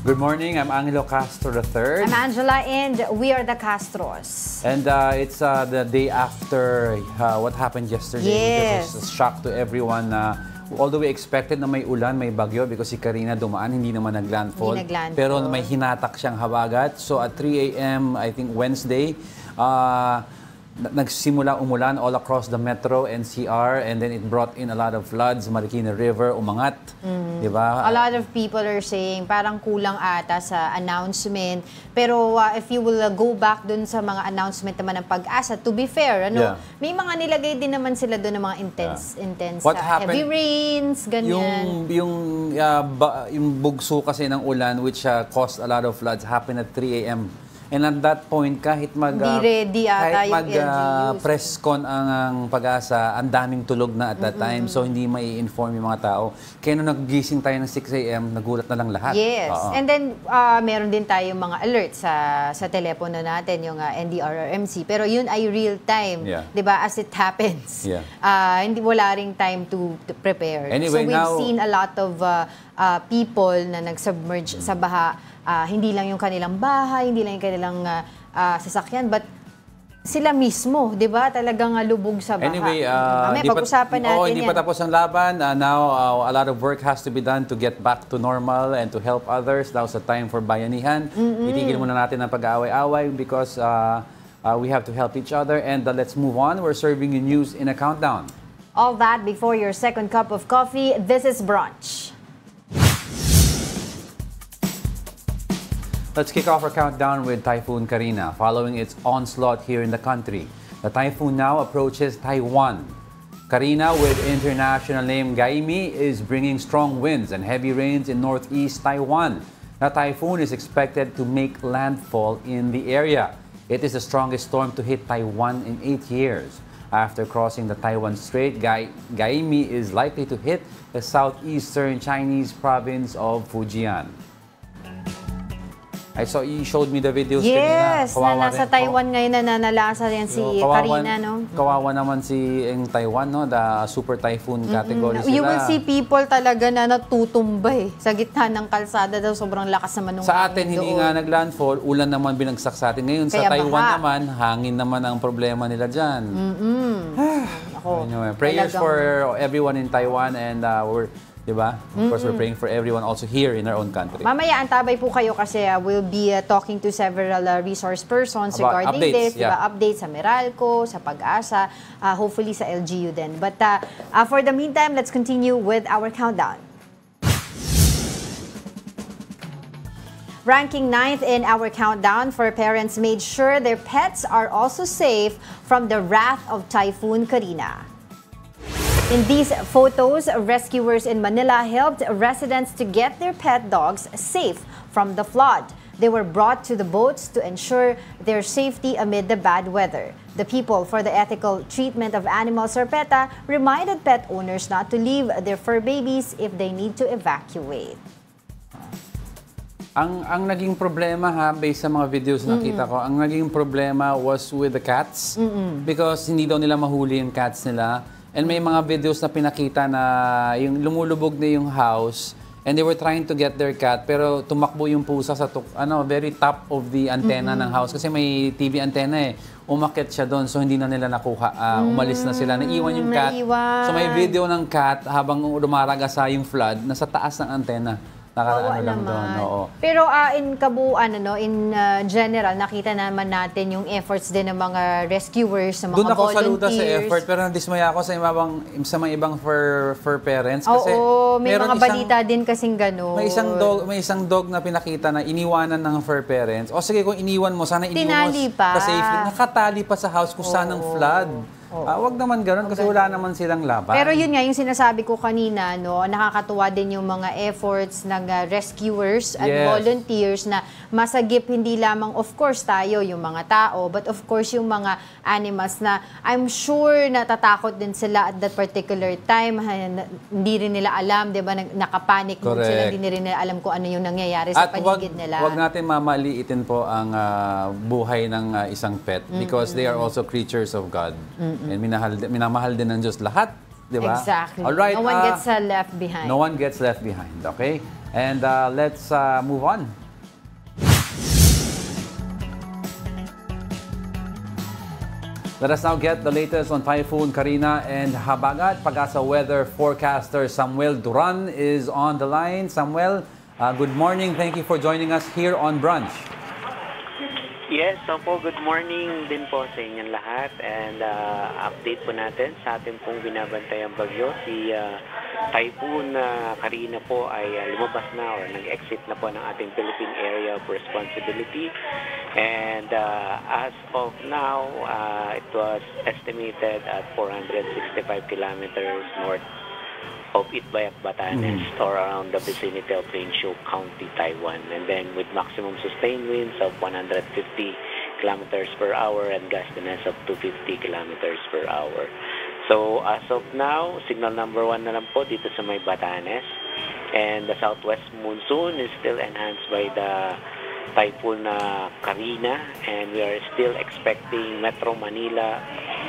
Good morning, I'm Angelo Castro III. I'm Angela, and we are the Castros. And it's the day after what happened yesterday. Yes. It was a shock to everyone. Although we expected na may ulan, may bagyo, because si Karina dumaan, hindi naman naglandfall. Hindi naglandfall. Pero may hinatak siyang habagat. So at 3 a.m., I think Wednesday, nagsimula umulan all across the metro NCR, and then it brought in a lot of floods. Marikina River umangat, di ba? A lot of people are saying parang kulang ata sa announcement. Pero if you will go back dun sa mga announcement naman ng Pag-asa, to be fair, may mga nilagay din naman sila dun ng mga intense What happened, heavy rains, ganyan. Yung bugso kasi ng ulan, which caused a lot of floods, happened at 3 a.m. And at that point, kahit press con ang Pag-asa, ang daming tulog na at that time. So, hindi may inform yung mga tao. Kaya nung naggising tayo ng 6 a.m., nagulat na lang lahat. Yes. And then, meron din tayong mga alerts sa telepono natin, yung NDRRMC. Pero yun ay real time. Yeah. Diba? As it happens. Yeah. Hindi wala ring time to prepare. Anyway, so, we've seen a lot of people na nagsubmerge sa baha. Hindi lang yung kanilang bahay, hindi lang yung kanilang sasakyan, but sila mismo, di ba? Talagang lubog sa baha. Anyway, pag-usapan natin hindi pa tapos ang laban. Now, a lot of work has to be done to get back to normal and to help others. Now's the time for bayanihan. Itigil muna natin ang pag-aaway-away because we have to help each other. And let's move on. We're serving you news in a countdown. All that before your second cup of coffee. This is Brunch. Let's kick off our countdown with Typhoon Karina. Following its onslaught here in the country, the typhoon now approaches Taiwan. Karina, with international name Gaimi, is bringing strong winds and heavy rains in northeast Taiwan. The typhoon is expected to make landfall in the area. It is the strongest storm to hit Taiwan in 8 years. After crossing the Taiwan Strait, Gaimi is likely to hit the southeastern Chinese province of Fujian. I saw you showed me the videos. Yes, na nasa Taiwan ngayon na nanalasa yan si Karina, no? Kawawa naman si Taiwan, no? The super typhoon category sila. You will see people talaga na natutumbay sa gitna ng kalsada daw, sobrang lakas naman ng sa atin, hindi nga naglandfall, ulan naman binagsak sa atin. Ngayon, sa Taiwan naman, hangin naman ang problema nila dyan. Anyway, prayers for everyone in Taiwan, and we're diba? Of course, we're praying for everyone also here in our own country. Mamaya, antabay po kayo kasi we'll be talking to several resource persons about regarding updates, this. Diba? Updates sa Meralco, sa Pag-asa, hopefully sa LGU din. But for the meantime, let's continue with our countdown. Ranking 9th in our countdown, for parents made sure their pets are also safe from the wrath of Typhoon Karina. In these photos, rescuers in Manila helped residents to get their pet dogs safe from the flood. They were brought to the boats to ensure their safety amid the bad weather. The People for the Ethical Treatment of Animals, or PETA, reminded pet owners not to leave their fur babies if they need to evacuate. Ang naging problema, based sa mga videos na nakita ko, ang naging problema was with the cats. Because hindi daw nila mahuli yung cats nila. And may mga videos na pinakita na yung lumulubog na yung house, and they were trying to get their cat, pero tumakbo yung pusa sa very top of the antenna ng house. Kasi may TV antenna umakyat siya doon, so hindi na nila nakuha. Umalis na sila. Naiwan yung cat. So may video ng cat habang dumaragasa yung flood, nasa taas ng antenna. Lang doon. Oo. Pero in kabuuan, in general, nakita naman natin yung efforts din ng mga rescuers, ng mga doon ako volunteers. saluda sa effort, pero nadismaya ako sa mga ibang fur parents. Kasi may mga balita din kasing gano'n. May isang dog na pinakita na iniwanan ng fur parents. O sige, kung iniwan mo, sana iniwan mo pa. Sa safety. Nakatali pa sa house kung saan ang flood. Wag naman gano'n kasi wala naman silang laban. Pero yun nga, yung sinasabi ko kanina, nakakatuwa din yung mga efforts ng rescuers at volunteers na masagip hindi lamang, of course, tayo, yung mga tao, but of course, yung mga animals na I'm sure natatakot din sila at that particular time. Hindi rin nila alam, di ba, nakapanik mode sila, hindi rin nila alam kung ano yung nangyayari sa paligid nila. Wag natin mamaliitin po ang buhay ng isang pet because they are also creatures of God. And minamahal din ng Diyos lahat Di ba? Exactly. Alright, No one gets left behind. No one gets left behind, okay? And let's move on. Let us now get the latest on Typhoon Karina and Habagat. Pag-asa weather forecaster Samuel Duran is on the line. Samuel, good morning. Thank you for joining us here on Brunch. Yes, po, good morning din po sa inyong lahat, and update po natin sa ating pong binabantayang bagyo. Si Typhoon Karina po ay lumabas na or nag-exit na po ng ating Philippine Area of Responsibility, and as of now, it was estimated at 465 kilometers north of Itbayat, Batanes, or around the vicinity of Renshaw County, Taiwan, and then with maximum sustained winds of 150 kilometers per hour and gustiness of 250 kilometers per hour. So as of now, signal number 1 na lang po dito sa may Batanes, and the southwest monsoon is still enhanced by the Typhoon Karina, and we are still expecting Metro Manila,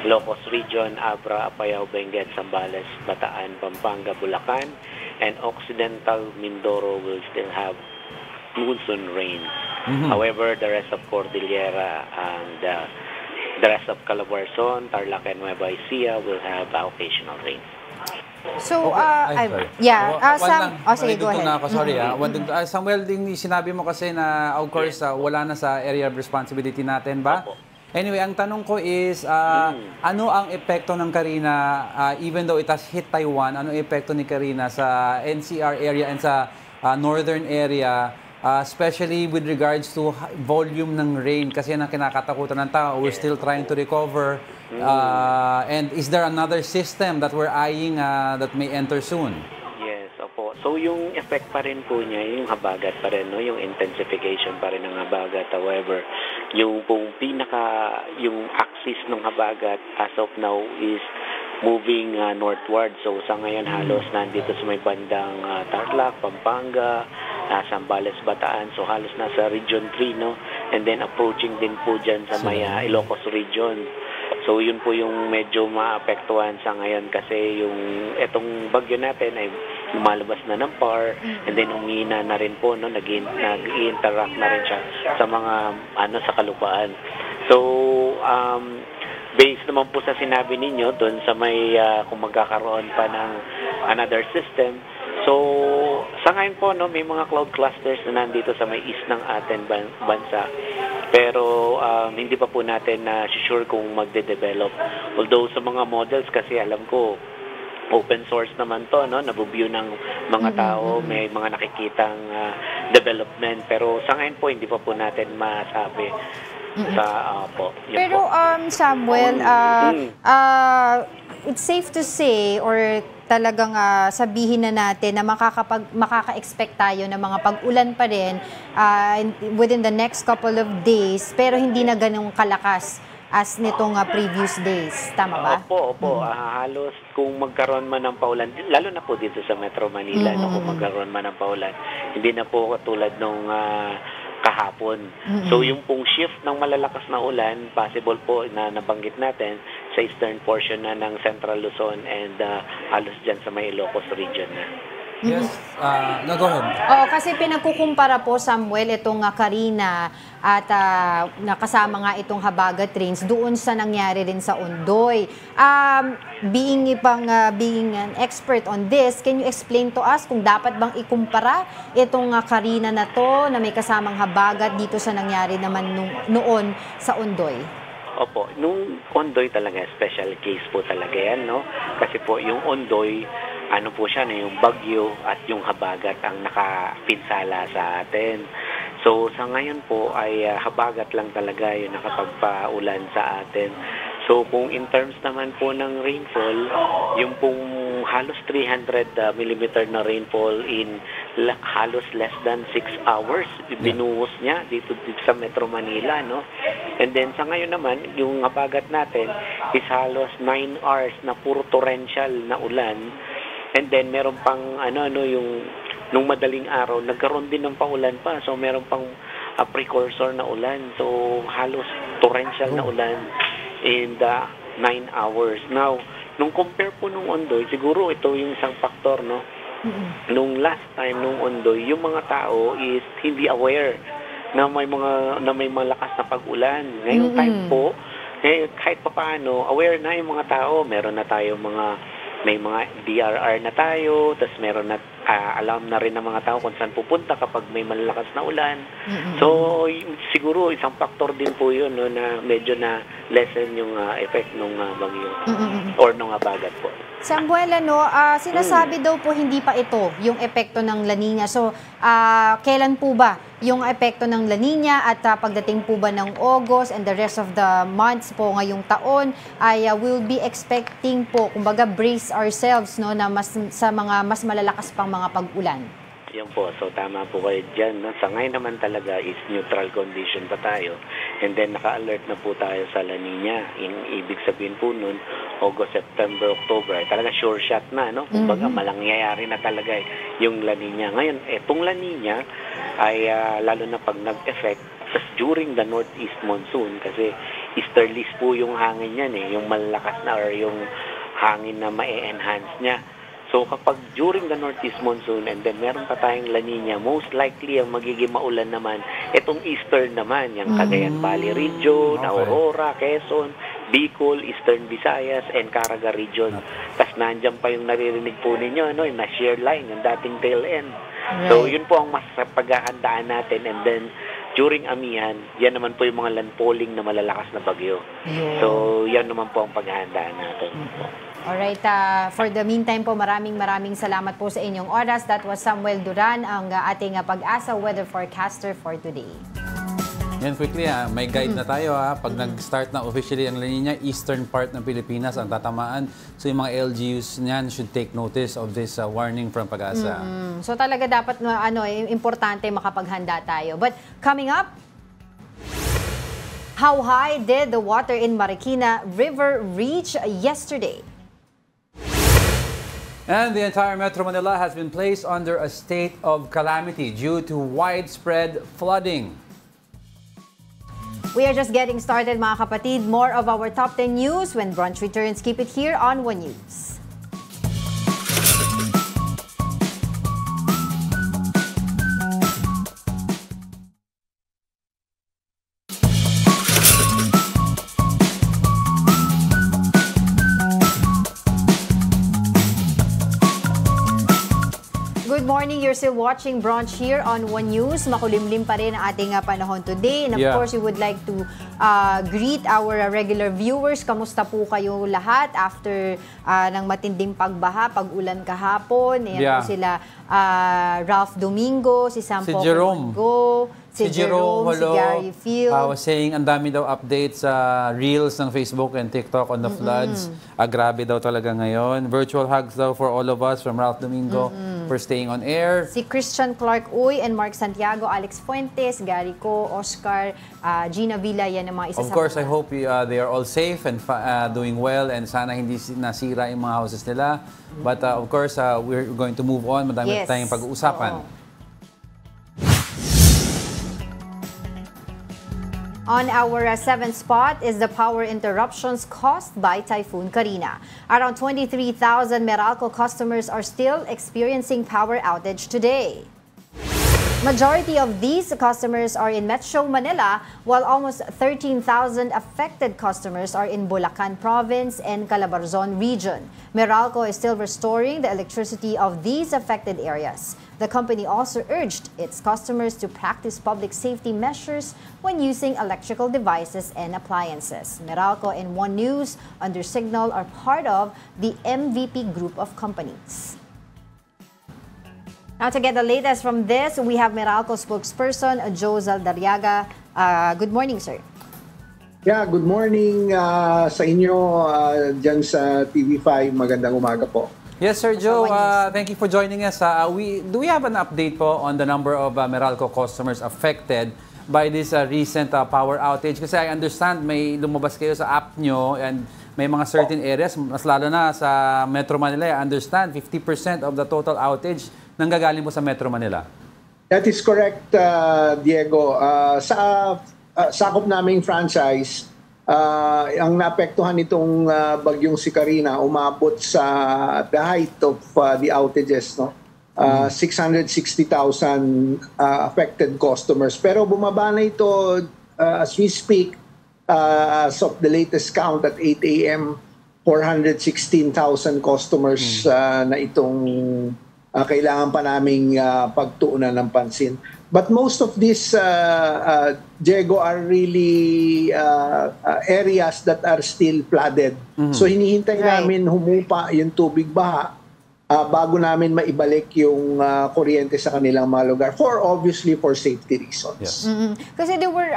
Ilocos Region, Abra, Apayao, Benguet, Zambales, Bataan, Pampanga, Bulacan, and Occidental Mindoro will still have monsoon rains. However, the rest of Cordillera and the rest of Calabarzon, Tarlac, and Nueva Ecija will have occasional rains. So, Sorry. sige, go ahead. Na ako, sorry. Samuel, din sinabi mo kasi na, of course, wala na sa area of responsibility natin ba? Opo. Anyway, ang tanong ko is, ano ang epekto ng Karina, even though it has hit Taiwan, ano ang epekto ni Karina sa NCR area and sa northern area, especially with regards to volume ng rain, kasi yan ang kinakatakutan ng tao. We're still trying to recover. And is there another system that we're eyeing that may enter soon? Yes, opo. So yung effect pa rin po niya, yung habagat pa rin, no? Yung intensification pa rin ng habagat. However, yung yung axis ng habagat as of now is moving northward. So sa ngayon halos nandito sa may bandang Tarlac, Pampanga, Zambales, Bataan. So halos nasa Region 3, no? And then approaching din po dyan sa may Ilocos Region. So yun po yung medyo maapektuhan sa ngayon, kasi yung etong bagyo natin ay lumalabas na ng PAR, and then umina na rin po, no, nag-interact na rin siya sa mga sa kalupaan. So based naman po sa sinabi ninyo doon sa may kung magkakaroon pa ng another system. So sa ngayon po, no, may mga cloud clusters na nandito sa may east ng ating bansa. Pero hindi pa po natin sure kung magde-develop. Although sa mga models, kasi alam ko open source naman to, no, nabu-view ng mga tao, may mga nakikitang development, pero sa ngayon po hindi pa po natin masabi sa po. Pero Samuel, it's safe to say, or talagang sabihin na natin na makaka-expect tayo ng mga pag-ulan pa rin within the next couple of days, pero hindi na ganung kalakas as nitong previous days. Tama ba? Opo. Halos kung magkaroon man ng paulan, lalo na po dito sa Metro Manila, no, kung magkaroon man ng paulan, hindi na po katulad nung kahapon. So yung pong shift ng malalakas na ulan, possible po na nabanggit natin sa eastern portion na ng Central Luzon and halos dyan sa may Ilocos region na. Yes, go ahead. Oo, kasi pinagkukumpara po, Samuel, itong Karina at nakasama nga itong habagat rains doon sa nangyari rin sa Ondoy. Being an expert on this, can you explain to us kung dapat bang ikumpara itong Karina na to na may kasamang habagat dito sa nangyari naman noon sa Ondoy? Opo, nung Ondoy talaga, special case po talaga yan, no? Kasi po yung Ondoy, ano po siya, yung bagyo at yung habagat ang nakapinsala sa atin. So sa ngayon po ay habagat lang talaga yung nakapagpaulan sa atin. So kung in terms naman po ng rainfall, yung pong halos 300 millimeter na rainfall in halos less than 6 hours, binuhos niya dito sa Metro Manila, no? And then sa ngayon naman, yung habagat natin is halos 9 hours na puro torrential na ulan. And then meron pang yung nung madaling araw nagkaroon din ng paulan pa. So meron pang precursor na ulan. So halos torrential na ulan in the 9 hours. Now, nung compare po nung Ondoy, siguro ito yung isang faktor, no? Nung last time nung Ondoy, yung mga tao is hindi aware na may malakas na pag-ulan. Ngayong time po, kahit papaano, aware na yung mga tao. Meron na tayo may mga DRR na tayo, tapos meron na alam na rin ng mga tao kung saan pupunta kapag may malalakas na ulan. So, siguro isang factor din po yun, no, na medyo na lessen yung effect ng bagyo or ng bagat po. Samuel, sinasabi daw po hindi pa ito yung epekto ng La Nina. So, kailan po ba yung epekto ng La Nina at pagdating po ba ng August and the rest of the months po ngayong taon ay we'll be expecting po, kumbaga brace ourselves, no, na sa mga mas malalakas pang mga pag-ulan. Yan po. So, tama po kayo dyan. No? Sa ngayon naman talaga is neutral condition pa tayo. And then, naka-alert na po tayo sa La Nina. Ibig sabihin po nun, August, September, October, talaga sure shot na. No? Kumbaga, malangyayari na talaga yung La Nina. Ngayon, etong La Nina ay lalo na pag nag-effect during the northeast monsoon kasi easterlies po yung hangin yan yung malalakas na or yung hangin na ma-enhance niya. So kapag during the northeast monsoon and then meron pa tayong La Nina, most likely ang magiging maulan naman itong eastern naman, yung Cagayan Valley region, Aurora, Quezon, Bicol, Eastern Visayas, and Caraga region. Tapos nandiyan pa yung naririnig po ninyo, yung na-share line, yung dating tail end. Right. So yun po ang mas paghahandaan natin, and then during amihan, yan naman po yung mga landfalling na malalakas na bagyo. So yan naman po ang paghahandaan natin. Alright, for the meantime po, maraming salamat po sa inyong oras. That was Samuel Duran, ang ating Pag-asa weather forecaster for today. Yan, quickly may guide na tayo Pag nag-start na officially ang La Nina, eastern part ng Pilipinas ang tatamaan. So yung mga LGUs niyan should take notice of this warning from Pag-asa. So talaga dapat importante makapaghanda tayo. But coming up, how high did the water in Marikina River reach yesterday? And the entire Metro Manila has been placed under a state of calamity due to widespread flooding. We are just getting started, mga kapatid. More of our top 10 news when brunch returns. Keep it here on One News. Good morning. You're still watching Brunch here on One News. Makulimlim pa rin ang ating panahon today. And of course, we would like to greet our regular viewers. Kamusta po kayo lahat after ng matinding pagbaha, pag-ulan kahapon? Ayan po sila Ralph Domingo, si Sampo Comango, si Jerome, si Gary Field. Was saying ang dami daw updates sa reels ng Facebook and TikTok on the floods. Grabe daw talaga ngayon. Virtual hugs daw for all of us from Ralph Domingo for staying on air. Si Christian Clark Uy and Mark Santiago, Alex Fuentes, Gary Co, Oscar, Gina Villa, yan ang mga isa Of course, I hope they are all safe and doing well, and sana hindi nasira yung mga houses nila. But of course, we're going to move on. Madami tayong pag-uusapan. On our 7th spot is the power interruptions caused by Typhoon Karina. Around 23,000 Meralco customers are still experiencing power outage today. Majority of these customers are in Metro Manila, while almost 13,000 affected customers are in Bulacan Province and Calabarzon region. Meralco is still restoring the electricity of these affected areas. The company also urged its customers to practice public safety measures when using electrical devices and appliances. Meralco and One News under Signal are part of the MVP group of companies. Now, to get the latest from this, we have Meralco spokesperson Joe Zaldariaga. Good morning, sir. Yeah, good morning sa inyo dyan sa TV5. Magandang umaga po. Yes, Sir Joe. Thank you for joining us. Do we have an update po on the number of Meralco customers affected by this recent power outage? Kasi I understand may lumabas kayo sa app nyo and may mga certain areas, mas lalo na sa Metro Manila. I understand 50% of the total outage nanggagaling po sa Metro Manila. That is correct, Diego. Sa sakop naming franchise, Ang naapektuhan nitong bagyong si Karina umabot sa the height of the outages, no? 660,000 affected customers. Pero bumaba na ito as we speak, as of the latest count at 8 a.m., 416,000 customers na itong kailangan pa naming pagtuunan ng pansin. But most of these, Diego, are really areas that are still flooded. So hinihintay namin humupa yung tubig baha bago namin maibalik yung kuryente sa kanilang mga lugar, obviously for safety reasons. Yes. Kasi there were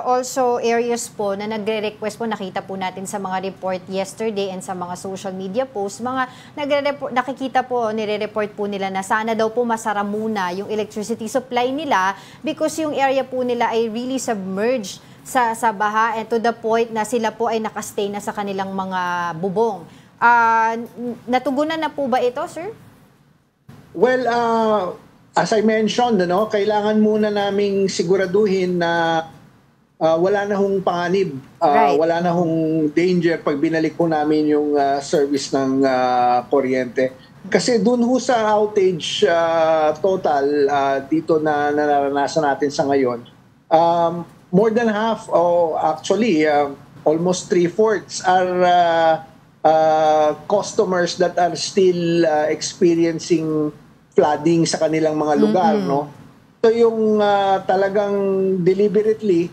also areas po na nagre-request po, nakita po natin sa mga report yesterday and sa mga social media posts, mga nakikita po, nire-report po nila na sana daw po masara muna yung electricity supply nila because yung area po nila ay really submerged sa baha and to the point na sila po ay nakastay na sa kanilang mga bubong. Natugunan na po ba ito, sir? Well, as I mentioned, kailangan muna naming siguraduhin na wala na hong panganib, wala na hong danger pag binalik po namin yung service ng kuryente. Kasi dun ho sa outage total dito na naranasan natin sa ngayon, more than half, actually almost 3/4 are customers that are still experiencing flooding sa kanilang mga lugar, no? So yung talagang deliberately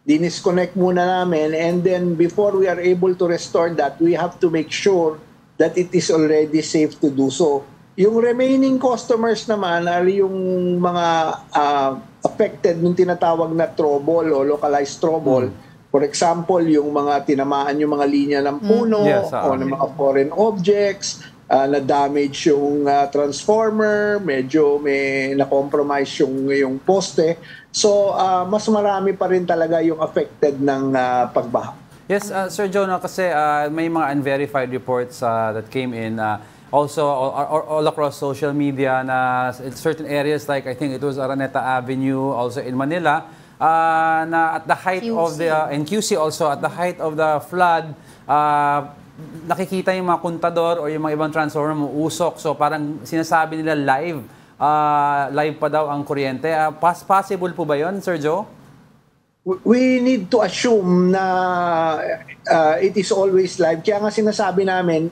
dinisconnect muna namin, and then before we are able to restore that, we have to make sure that it is already safe to do so. Yung remaining customers naman are yung mga affected ng tinatawag na trouble o localized trouble. For example, yung mga tinamaan yung mga linya ng puno o ng mga foreign objects, na-damage yung transformer, medyo may na-compromise yung poste. So, mas marami pa rin talaga yung affected ng pagbaha. Yes, Sir Joe, kasi may mga unverified reports that came in also all across social media na in certain areas like I think it was Araneta Avenue, also in Manila, na at the height QC. Of the and QC also at the height of the flood, nakikita yung mga kontador o yung mga ibang transformer usok. So parang sinasabi nila live pa daw ang kuryente. Possible po ba yon, Sir Joe? We need to assume na it is always live. Kaya nga sinasabi namin,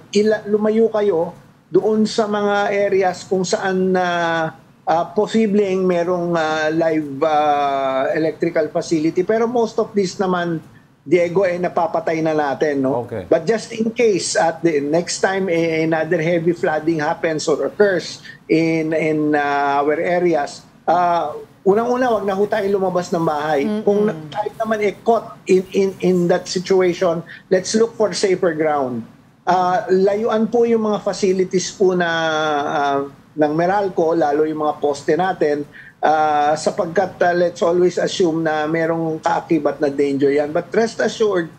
lumayo kayo doon sa mga areas kung saan posibleng merong live electrical facility. Pero most of this naman, Diego, napapatay na natin. No? Okay. But just in case, at the next time another heavy flooding happens or occurs in our areas, unang-una, wag na ho tayo lumabas ng bahay. Kung tayo naman caught in that situation, let's look for safer ground. Layuan po yung mga facilities po ng Meralco, lalo yung mga poste natin, sapagkat let's always assume na merong kaakibat na danger yan. But rest assured,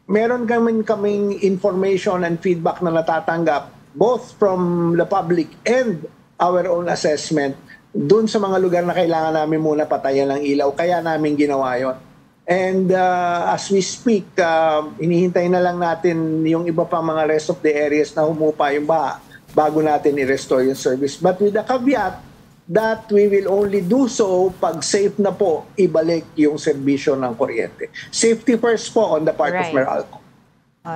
meron kaming information and feedback na natatanggap both from the public and our own assessment doon sa mga lugar na kailangan namin muna patayan ng ilaw. Kaya namin ginawa yun. And as we speak, hinihintay na lang natin yung iba pa mga rest of the areas na humupa yung baha bago natin i-restore yung service. But with the caveat that we will only do so pag safe na po ibalik yung serbisyo ng kuryente. Safety first po on the part of Meralco.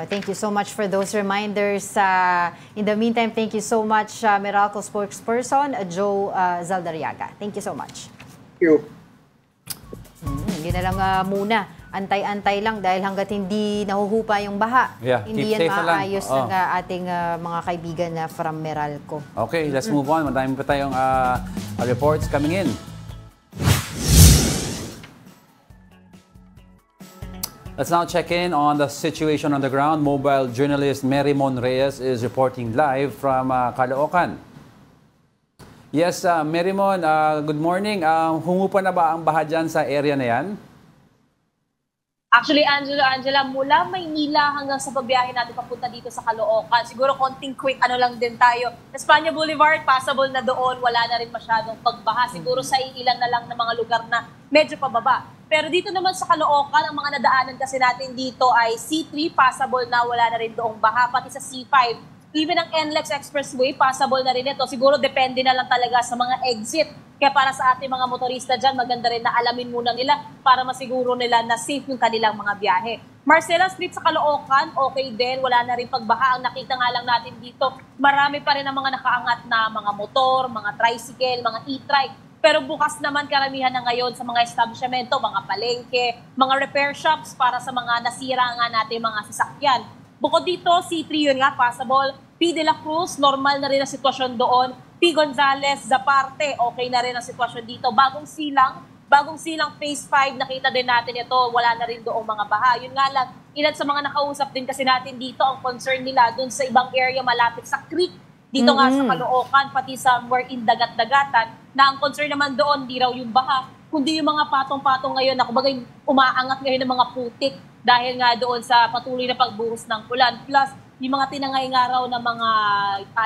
Thank you so much for those reminders. In the meantime, thank you so much, Meralco spokesperson, Joe Zaldariaga. Thank you so much. Thank you. Hindi na lang muna. Antay-antay lang dahil hanggat hindi nahuhupa yung baha, hindi yan maayos ng ating mga kaibigan na from Meralco. Okay, let's move on. Madami pa tayong reports coming in. Let's now check in on the situation on the ground. Mobile journalist Merrimon Reyes is reporting live from Caloocan. Yes, Merrimon, good morning. Humupa na ba ang baha dyan sa area na yan? Actually, Angela, mula Maynila hanggang sa pagbiyahe natin papunta dito sa Caloocan, siguro konting quick lang din tayo. Espanya Boulevard, passable na doon, wala na rin masyadong pagbaha. Siguro sa ilan na lang na mga lugar na medyo pababa. Pero dito naman sa Caloocan, ang mga nadaanan kasi natin dito ay C3, possible na wala na rin doong baha, pati sa C5. Even ang NLEX Expressway, possible na rin ito. Siguro depende na lang talaga sa mga exit. Kaya para sa ating mga motorista dyan, maganda rin na alamin muna nila para masiguro nila na safe yung kanilang mga biyahe. Marcela Street sa Caloocan, okay din. Wala na rin pagbaha. Ang nakita nga lang natin dito, marami pa rin ang mga nakaangat na mga motor, mga tricycle, mga e-trike. Pero bukas naman karamihan na ngayon sa mga establishmento, mga palengke, mga repair shops para sa mga nasira nga natin mga sasakyan. Bukod dito, C3 yun nga, possible. P. De La Cruz, normal na rin ang sitwasyon doon. P. Gonzales, Zaparte, okay na rin ang sitwasyon dito. Bagong silang phase 5, nakita din natin ito, wala na rin doong mga baha. Yun nga lang, ilan sa mga nakausap din kasi natin dito, ang concern nila doon sa ibang area malapit sa creek. Dito nga sa Caloocan, pati somewhere in dagat-dagatan, na ang concern naman doon, di raw yung baha, kundi yung mga patong-patong ngayon na kumbaga umaangat ngayon ng mga putik dahil nga doon sa patuloy na pagbuhos ng ulan. Plus, yung mga tinangay nga raw na mga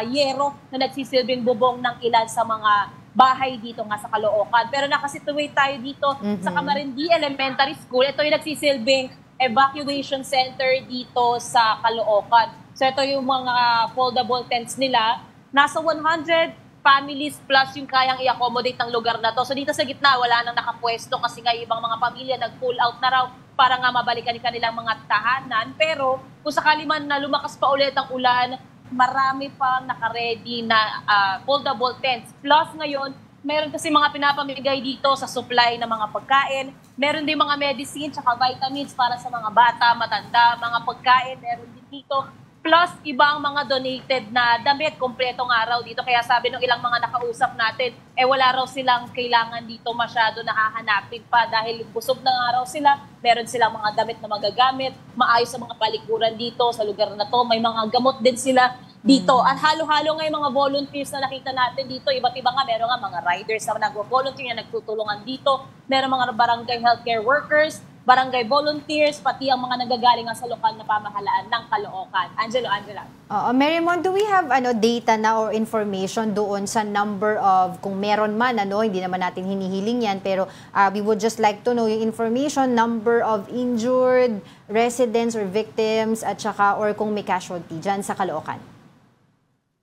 yero na nagsisilbing bubong ng ilan sa mga bahay dito nga sa Caloocan. Pero nakasituate tayo dito sa Camarindi Elementary School. Ito yung nagsisilbing evacuation center dito sa Caloocan. So ito yung mga foldable tents nila. Nasa 100 families plus yung kayang i-accommodate ng lugar na to. So dito sa gitna, wala nang nakapwesto kasi nga ibang mga pamilya nag-pull out na raw para nga mabalikan yung kanilang mga tahanan. Pero kung sakali man na lumakas pa ulit ang ulan, marami pang nakaredy na foldable tents. Plus ngayon, meron kasi mga pinapamigay dito sa supply ng mga pagkain. Meron din mga medicine at vitamins para sa mga bata, matanda, mga pagkain. Meron din dito. Plus, ibang mga donated na damit, kompletong araw dito. Kaya sabi ng ilang mga nakausap natin, wala raw silang kailangan dito masyado nahahanapin pa dahil busog na nga raw sila. Meron silang mga damit na magagamit, maayos sa mga palikuran dito sa lugar na to. May mga gamot din sila dito. At halo-halo nga yung mga volunteers na nakita natin dito. Iba't iba nga, meron nga mga riders na nag-volunteer na nagtutulungan dito. Meron mga barangay healthcare workers, barangay volunteers, pati ang mga nagagaling sa lokal na pamahalaan ng Caloocan. Angela. Marymon, do we have data na or information doon sa number of, kung meron man, hindi naman natin hinihiling yan, pero we would just like to know yung information, number of injured residents or victims, at saka or kung may casualty dyan sa Caloocan?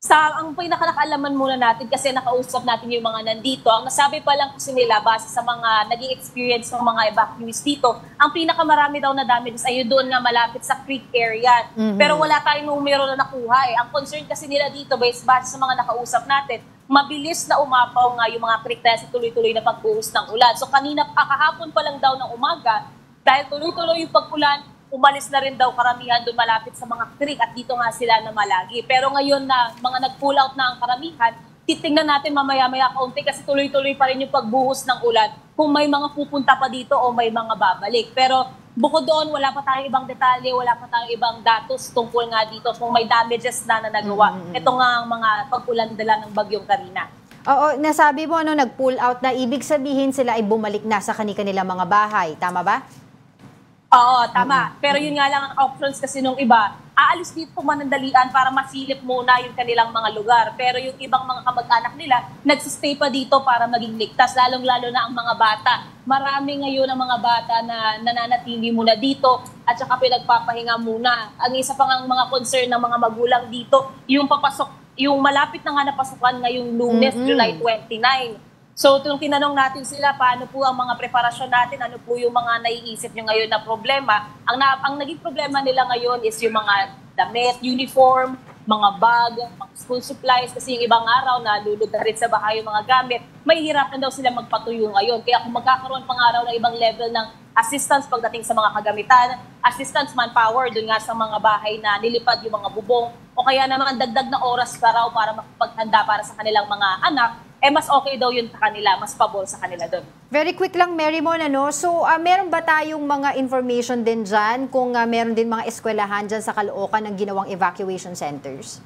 Ang pinaka-nakalaman muna natin kasi nakausap natin yung mga nandito. Ang nasabi pa lang kasi nila base sa mga naging experience ng mga evacuees dito, ang pinakamarami daw na damage ay doon nga malapit sa creek area. Pero wala tayong numero na nakuha eh. Ang concern kasi nila dito base sa mga nakausap natin, mabilis na umapaw nga yung mga creek dahil sa tuloy-tuloy na pagbuhos ng ulan. So kahapon pa lang daw ng umaga, dahil tuloy-tuloy yung pag-ulan, umalis na rin daw karamihan doon malapit sa mga creek at dito nga sila na malagi. Pero ngayon na mga nag-pull out na ang karamihan, titingnan natin mamaya-maya kaunti kasi tuloy-tuloy pa rin yung pagbuhos ng ulan kung may mga pupunta pa dito o may mga babalik. Pero bukod doon, wala pa tayong ibang detalye, wala pa tayong ibang datos tungkol nga dito kung may damages na nagawa. Ito nga ang mga pag-ulan dala ng bagyong Karina. Oo, nasabi mo nag-pull out na ibig sabihin sila ay bumalik na sa kanilang mga bahay. Tama ba? Oo, tama. Pero yun nga lang ang options kasi nung iba, aalis dito manandalian para masilip muna yung kanilang mga lugar. Pero yung ibang mga kamag-anak nila, nagsistay pa dito para maging ligtas, lalong-lalo na ang mga bata. Marami ngayon ang mga bata na nananatili muna dito at saka pinagpapahinga muna. Ang isa pang ang mga concern ng mga magulang dito, yung malapit na nga na pasukan ngayong Lunes, July 29. So, nung tinanong natin sila, paano po ang mga preparasyon natin, ano po yung mga naiisip nyo ngayon na problema, ang naging problema nila ngayon is yung mga damit, uniform, mga bag, mga school supplies, kasi yung ibang araw na lulugarit sa bahay yung mga gamit, may hirapan daw sila magpatuyo ngayon. Kaya kung magkakaroon pang araw ng ibang level ng assistance pagdating sa mga kagamitan, assistance manpower dun nga sa mga bahay na nilipad yung mga bubong, o kaya naman dagdag na oras pa raw para mapaghanda para sa kanilang mga anak, mas okay daw yun sa kanila, mas pabor sa kanila doon. Very quick lang, Marymon, so meron ba tayong mga information din dyan kung meron din mga eskwelahan dyan sa Caloocan ng ginawang evacuation centers?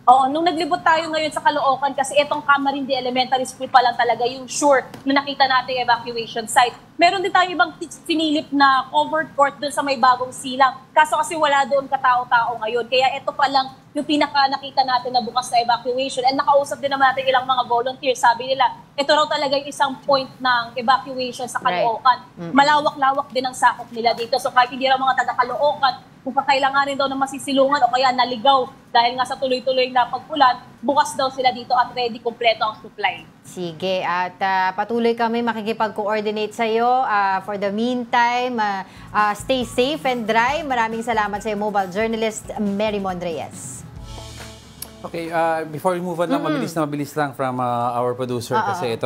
Oo, nung naglibot tayo ngayon sa Caloocan kasi itong Camarines Elementary School pa lang talaga yung sure na nakita nating evacuation site. Meron din tayo ibang sinilip na covered court doon sa may bagong silang. Kaso kasi wala doon katao-tao ngayon. Kaya ito pa lang yung pinaka nakita natin na bukas na evacuation. And nakausap din naman natin ilang mga volunteers. Sabi nila, ito raw talaga yung isang point ng evacuation sa Caloocan. Malawak-lawak din ang sakop nila dito. So kahit hindi raw mga taga-Caloocan, kung kakailanganin daw ng masisilungan o kaya naligaw dahil nga sa tuloy-tuloy na pagpulan, bukas daw sila dito at ready, kompleto ang supply. Sige, at patuloy kami makikipag-coordinate sa iyo. For the meantime, stay safe and dry. Maraming salamat sa iyo, mobile journalist Mary Mon Reyes. Okay, before we move on lang, mabilis lang from our producer kasi ito,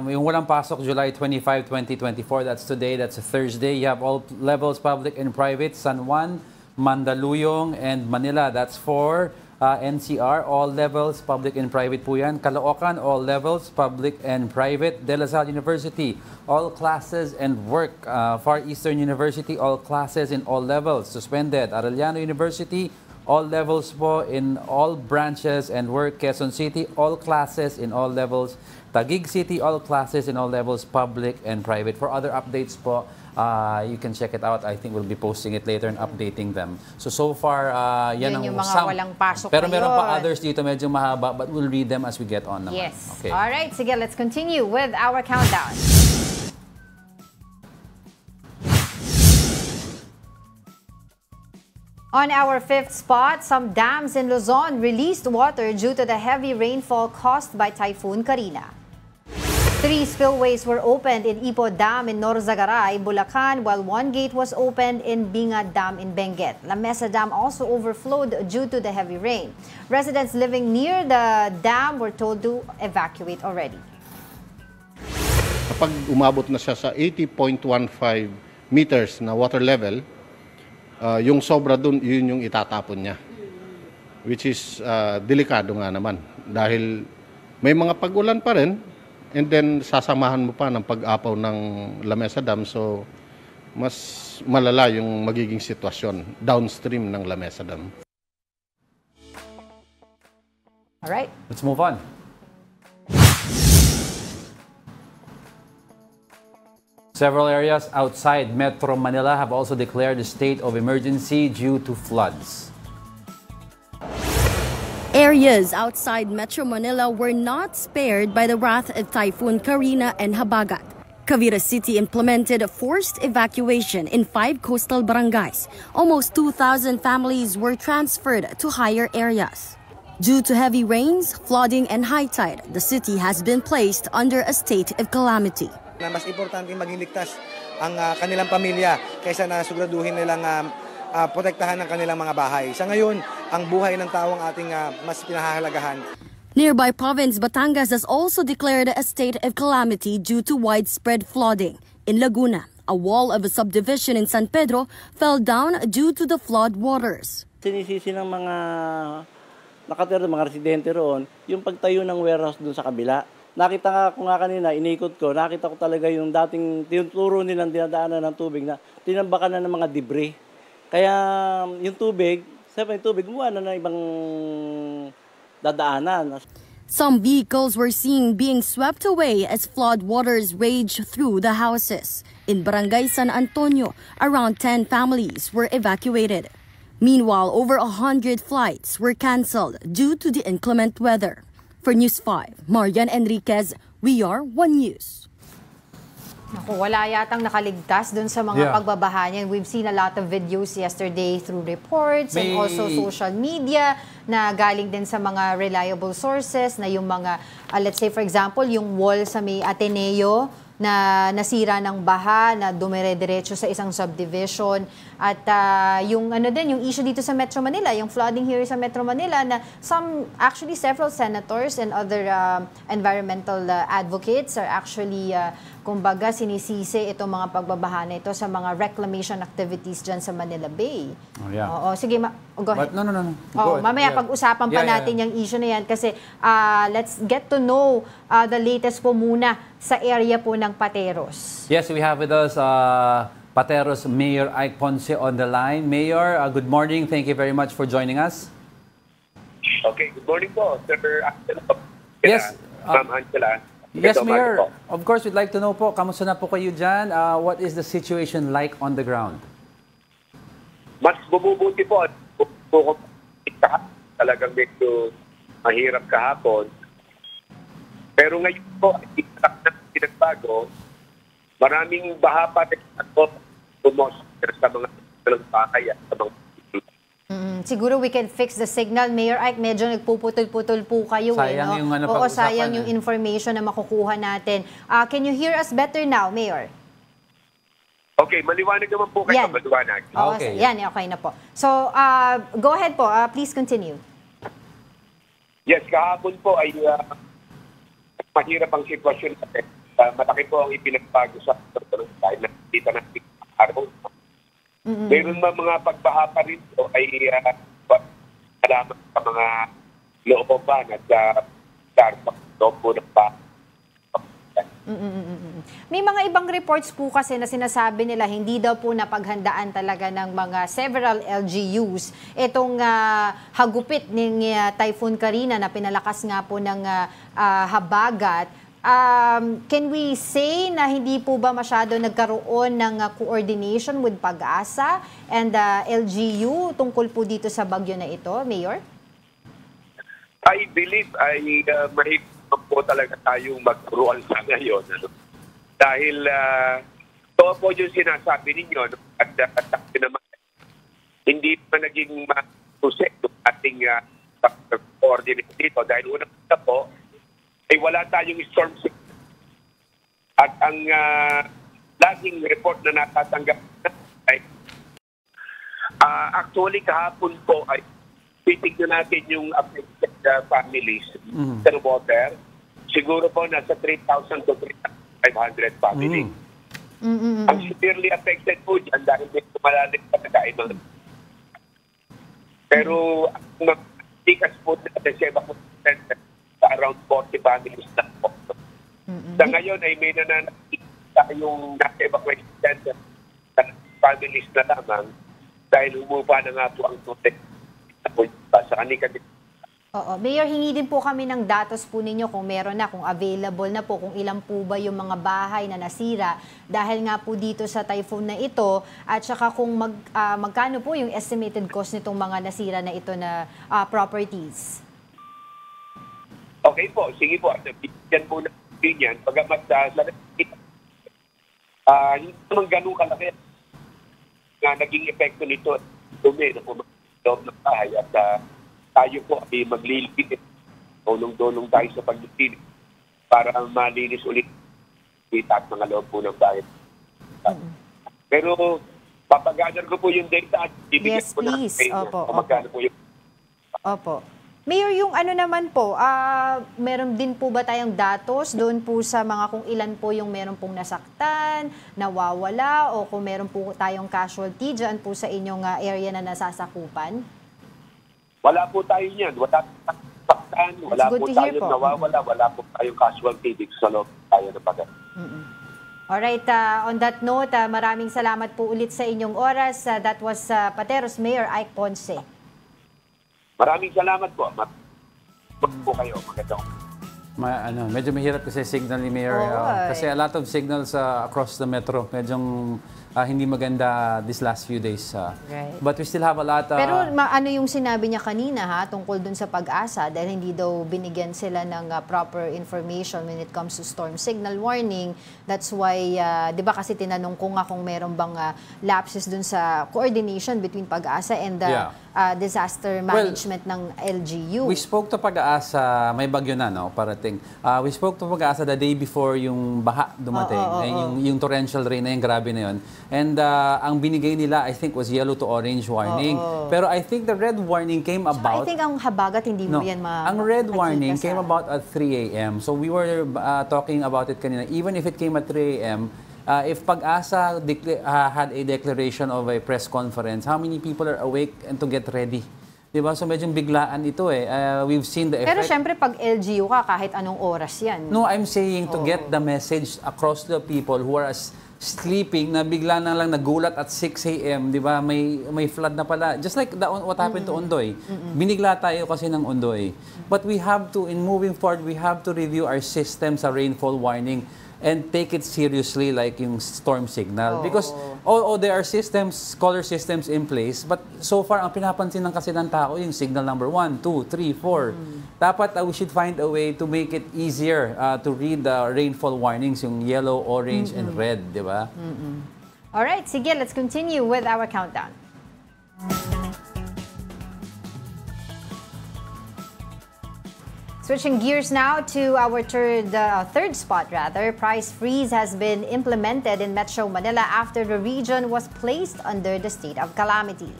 yung walang pasok, July 25, 2024, that's today, that's a Thursday. You have all levels, public and private, San Juan, Mandaluyong, and Manila. That's for NCR, all levels, public and private po yan. Caloocan, all levels, public and private. De La Salle University, all classes and work. Far Eastern University, all classes in all levels, suspended. Arellano University, all levels po in all branches and work. Quezon City, all classes in all levels. Taguig City, all classes in all levels, public and private. For other updates po, you can check it out. I think we'll be posting it later and updating them. So far, yan ang yung mga some. walang pasok Pero meron ngayon. pa others dito, medyo mahaba, but we'll read them as we get on naman. Yes. Okay. All right, sige, let's continue with our countdown. On our fifth spot, some dams in Luzon released water due to the heavy rainfall caused by Typhoon Karina. 3 spillways were opened in Ipo Dam in Norzagaray, Bulacan, while 1 gate was opened in Binga Dam in Benguet. La Mesa Dam also overflowed due to the heavy rain. Residents living near the dam were told to evacuate already. Kapag umabot na siya sa 80.15 meters na water level, yung sobra dun, yun yung itatapon niya. Which is delikado nga naman. Dahil may mga pag-ulan pa rin, and then sasamahan mo pa ng pag-apaw ng La Mesa Dam. So, mas malala yung magiging sitwasyon downstream ng La Mesa Dam. All right. Let's move on. Several areas outside Metro Manila have also declared a state of emergency due to floods. Areas outside Metro Manila were not spared by the wrath of Typhoon Karina and Habagat. Cavite City implemented a forced evacuation in 5 coastal barangays. Almost 2,000 families were transferred to higher areas. Due to heavy rains, flooding, and high tide, the city has been placed under a state of calamity. Na mas importante maging ligtas ang kanilang pamilya kaysa na siguraduhin nilang protektahan ng kanilang mga bahay. Sa ngayon, ang buhay ng tao ang ating mas pinahahalagahan. Nearby province Batangas has also declared a state of calamity due to widespread flooding. In Laguna, a wall of a subdivision in San Pedro fell down due to the flood waters. Sinisisi ng mga nakatira, mga residente roon, yung pagtayo ng warehouse dun sa kabila. Nakita ko nga kanina, inikot ko, nakita ko talaga yung dating tinuturo nilang dinadaanan ng tubig na tinambakan na ng mga debris. Kaya yung tubig, buwan na ng ibang dadaanan. Some vehicles were seen being swept away as flood waters raged through the houses. In Barangay San Antonio, around 10 families were evacuated. Meanwhile, over 100 flights were canceled due to the inclement weather. For News 5, Marian Enriquez, we are One News. Naku, wala yatang nakaligtas dun sa mga pagbabaha niyan. We've seen a lot of videos yesterday through reports and also social media na galing din sa mga reliable sources na yung mga, let's say for example, yung wall sa may Ateneo na nasira ng baha, na dumire-diretso sa isang subdivision. At yung ano din, yung issue dito sa Metro Manila, yung flooding here sa Metro Manila na actually several senators and other environmental advocates are actually kumbaga sinisisi itong mga pagbabaha na ito sa mga reclamation activities dyan sa Manila Bay. Oh, yeah. Oo, sige, go ahead. But, no. Mamaya pag-usapan pa natin yung issue na yan kasi let's get to know the latest po muna sa area po ng Pateros. Yes, we have with us Pateros Mayor Ike Ponce on the line. Mayor, good morning. Thank you very much for joining us. Okay, good morning po, Sir Angela. Yes. Ma'am Angela. Yes, Ito, Mayor. po. Of course, we'd like to know po, kamusta na po kayo dyan? What is the situation like on the ground? Mas bumubuti po. Talagang medyo mahirap kahapon. Pero ngayon po, itak na pinagbago. Maraming baha pa rin ako sa mga bahay at sa mga Siguro we can fix the signal. Mayor Ike, medyo nagpuputol-putol po kayo. Sayang yung ano, Oo, pag-usapan sayang yung information na makukuha natin. Can you hear us better now, Mayor? Okay, maliwanag naman po kayo. Yan. Maliwanag. Okay. Yan, okay na po. So, go ahead po. Please continue. Yes, kahapon po ay mahirap ang sitwasyon natin. Malaki po ang ipinagbago sa dahil nakikita natin araw. Mayroon mga pagbaha pa rin po ay salamat sa mga looban at loob po ng baha. May mga ibang reports po kasi na sinasabi nila hindi daw po napaghandaan talaga ng mga several LGUs itong hagupit ng Typhoon Karina na pinalakas nga po ng habagat. Can we say na hindi po ba masyado nagkaroon ng coordination with PAG-ASA and LGU tungkol po dito sa bagyo na ito, Mayor? I believe ay mahirap po talaga tayong magturuan sa ngayon. Ano? Dahil ito po yung sinasabi ninyo at naman hindi pa naging matusek yung ating coordinate dito dahil unang-una po ay wala tayong storm signal. At ang laging report na natatanggap ay actually kahapon po ay titignan natin yung affected families sa water. Siguro po nasa 3,000 to 3,500 families. Ang severely affected po dyan dahil may malalim sa nagkaiman. Pero ang magtikas po natin sa sa around 40 families na po. Sa ngayon ay may nananakita yung nasa-evacuation center sa families na lamang dahil humupa na nga po ang tubig sa kanila. Oo. Mayor, hingi din po kami ng datos po ninyo kung meron na, kung available na po, kung ilan po ba yung mga bahay na nasira dahil nga po dito sa typhoon na ito at saka kung magkano po yung estimated cost nitong mga nasira na ito na properties. Okay po, sige po. Bigyan po na yan. Pagamat hindi naman ganun kalaki na naging epekto nito dumi na po loob ng bahay at tayo po ay maglilipit. Tulong-tulong tayo sa paglilinis para malinis ulit at mga loob po ng bahay. Pero papagather ko po yung data at ibigay Yes, po na please. Opo, magkano po yung... Opo. Mayor, yung ano naman po, meron din po ba tayong datos doon po sa mga kung ilan po yung meron pong nasaktan, nawawala, o kung meron po tayong casualty dyan po sa inyong area na nasasakupan? Wala po tayo niyan. Wala po nasaktan, wala po tayo nawawala, wala po tayong casualty dito sa loob tayo na pagkat. Alright, on that note, maraming salamat po ulit sa inyong oras. That was Pateros Mayor Ike Ponce. Maraming salamat po. Po kayo. Magandang. Medyo mahirap kasi signal ni Mayor. Kasi a lot of signals across the metro. Medyo hindi maganda these last few days. Right. But we still have a lot... Pero ano yung sinabi niya kanina tungkol dun sa PAG-ASA dahil hindi daw binigyan sila ng proper information when it comes to storm signal warning. That's why, di ba kasi tinanong ko nga kung meron bang lapses dun sa coordination between PAG-ASA and the disaster management ng LGU. We spoke to PAG-ASA, may bagyo na, no? Parating. We spoke to PAG-ASA the day before yung baha dumating. Yung torrential rain na yung grabe na yun. And ang binigay nila, I think, was yellow to orange warning. Pero I think the red warning came about... I think ang habagat, hindi mo yan ang red warning came about at 3 a.m. So we were talking about it kanina. Even if it came at 3 a.m., if PAG-ASA had a declaration of a press conference, how many people are awake and to get ready? Diba? So medyo biglaan ito eh. We've seen the effect. Pero syempre pag LGU ka, kahit anong oras yan. No, I'm saying to get the message across the people who are sleeping na bigla na lang nagulat at 6 a.m., di ba? May flood na pala. Just like what happened to Ondoy. Binigla tayo kasi ng Ondoy. But we have to, in moving forward, we have to review our system sa rainfall warning and take it seriously like yung storm signal. Because there are systems, color systems in place, but so far, ang pinapansin ng kasi ng tao, yung signal number 1, 2, 3, 4. Dapat we should find a way to make it easier to read the rainfall warnings, yung yellow, orange, and red, di ba? Alright, sige, let's continue with our countdown. Switching gears now to our third spot, rather. Price freeze has been implemented in Metro Manila after the region was placed under the state of calamity.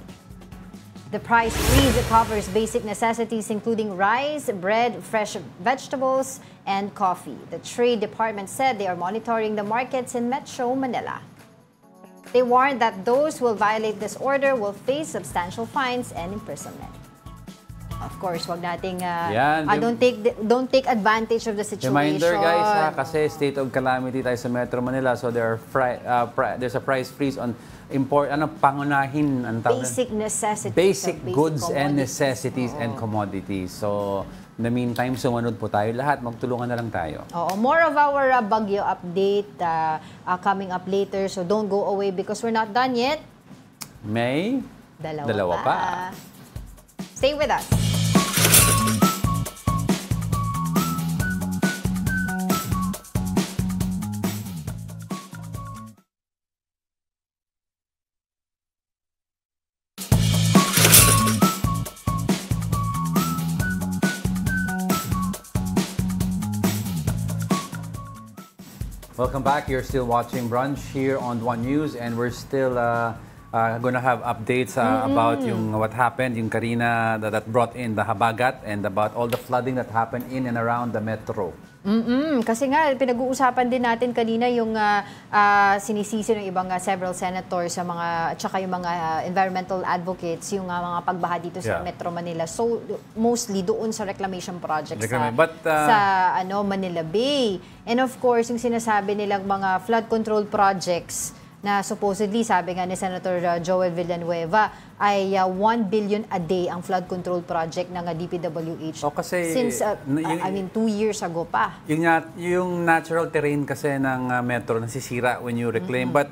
The price freeze covers basic necessities including rice, bread, fresh vegetables, and coffee. The Trade Department said they are monitoring the markets in Metro Manila. They warned that those who will violate this order will face substantial fines and imprisonment. Of course, wag nating don't take advantage of the situation. Reminder guys, kasi state of calamity tayo sa Metro Manila, so there's a price freeze on pangunahin ang basic necessities, basic goods and necessities and commodities. So in the meantime, sumunod po tayo lahat, magtulungan na lang tayo. More of our bagyo update coming up later, so don't go away because we're not done yet. May dalawa pa. Stay with us. Welcome back. You're still watching Brunch here on One News, and we're still going to have updates about what happened, yung Karina that brought in the habagat, and about all the flooding that happened in and around the metro. Kasi nga, pinag-uusapan din natin kanina yung sinisisi ng ibang several senators sa at saka yung mga environmental advocates, yung mga pagbaha dito sa Metro Manila. So, mostly doon sa reclamation projects sa Manila Bay. And of course, yung sinasabi nilang mga flood control projects na supposedly, sabi nga ni Senator Joel Villanueva, ay 1 billion a day ang flood control project ng DPWH. Since, 2 years ago pa. Yung natural terrain kasi ng metro nasisira when you reclaim. But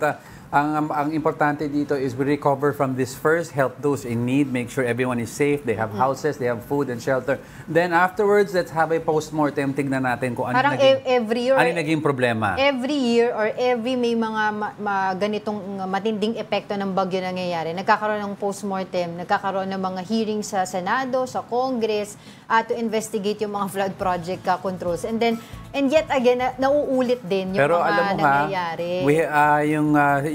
ang importante dito is we recover from this first, help those in need, make sure everyone is safe, they have houses, they have food and shelter. Then afterwards, let's have a post-mortem, tignan natin kung ano naging problema. Every year or every may mga ganitong matinding epekto ng bagyo nangyayari, nagkakaroon ng post-mortem, nagkakaroon ng mga hearings sa Senado, sa Congress, to investigate yung mga flood project controls. And yet again, nauulit din yung mga nangyayari.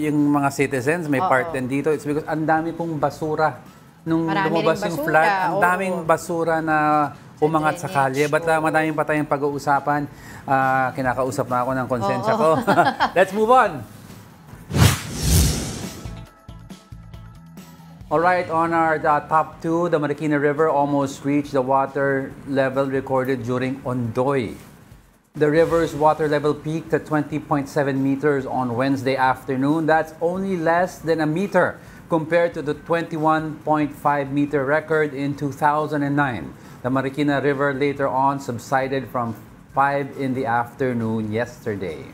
Yung mga citizens, may part din dito. It's because ang dami pong basura. Nung lumabas yung flood, ang daming basura na umangat sa kalye. But madaming pa tayong pag-uusapan. Kinakausap na ako ng konsensya ko. Let's move on. Alright, on our top 2, the Marikina River almost reached the water level recorded during Ondoy. The river's water level peaked at 20.7 meters on Wednesday afternoon. That's only less than a meter compared to the 21.5 meter record in 2009. The Marikina River later on subsided from 5 in the afternoon yesterday.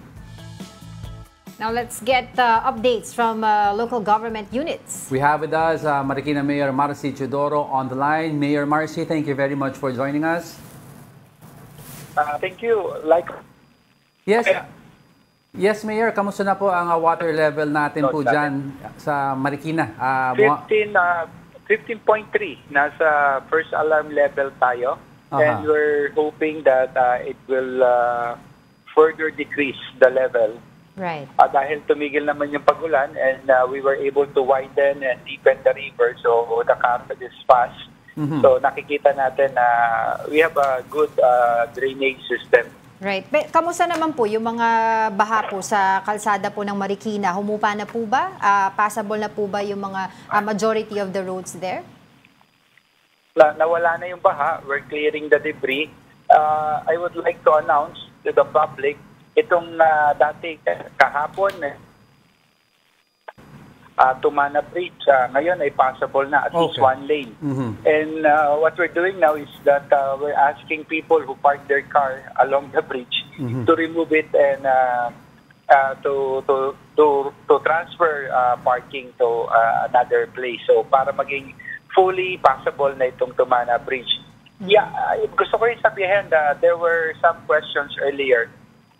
Now let's get updates from local government units. We have with us Marikina Mayor Marcy Chudoro on the line. Mayor Marcy, thank you very much for joining us. Thank you. Yes, Mayor. Kamusta na po ang water level natin po dyan sa Marikina? 15.3. Nasa first alarm level tayo. And we're hoping that it will further decrease the level. Right. Dahil tumigil naman yung pag-ulan and we were able to widen and deepen the river, so the current is fast. So nakikita natin na we have a good drainage system. Right. Kamusta naman po yung mga baha po sa kalsada po ng Marikina? Humupa na po ba? Passable na po ba yung mga majority of the roads there? Nawala na yung baha. We're clearing the debris. I would like to announce to the public itong dati kahapon Tumana Bridge. Ngayon ay possible na at least one lane. And what we're doing now is that we're asking people who park their car along the bridge to remove it and to transfer parking to another place. So para maging fully passable na itong Tumana Bridge. Yeah, gusto ko rin sabihin that there were some questions earlier.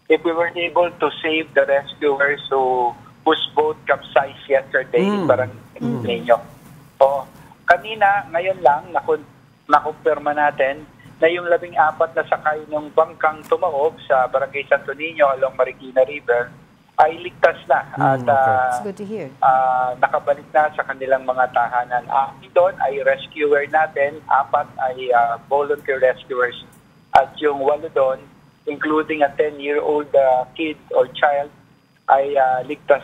If we were able to save the rescuers whose boat capsized yesterday, parang ninyo. O, kanina, ngayon lang, nakumpirma natin na yung 14 na sakay ng bangkang tumaob sa Barangay Santo Niño along Marikina River ay ligtas na at It's good to hear. Nakabalik na sa kanilang mga tahanan. Doon ay rescuer natin, 4 ay volunteer rescuers at yung 8 doon, including a 10-year-old kid or child, ay ligtas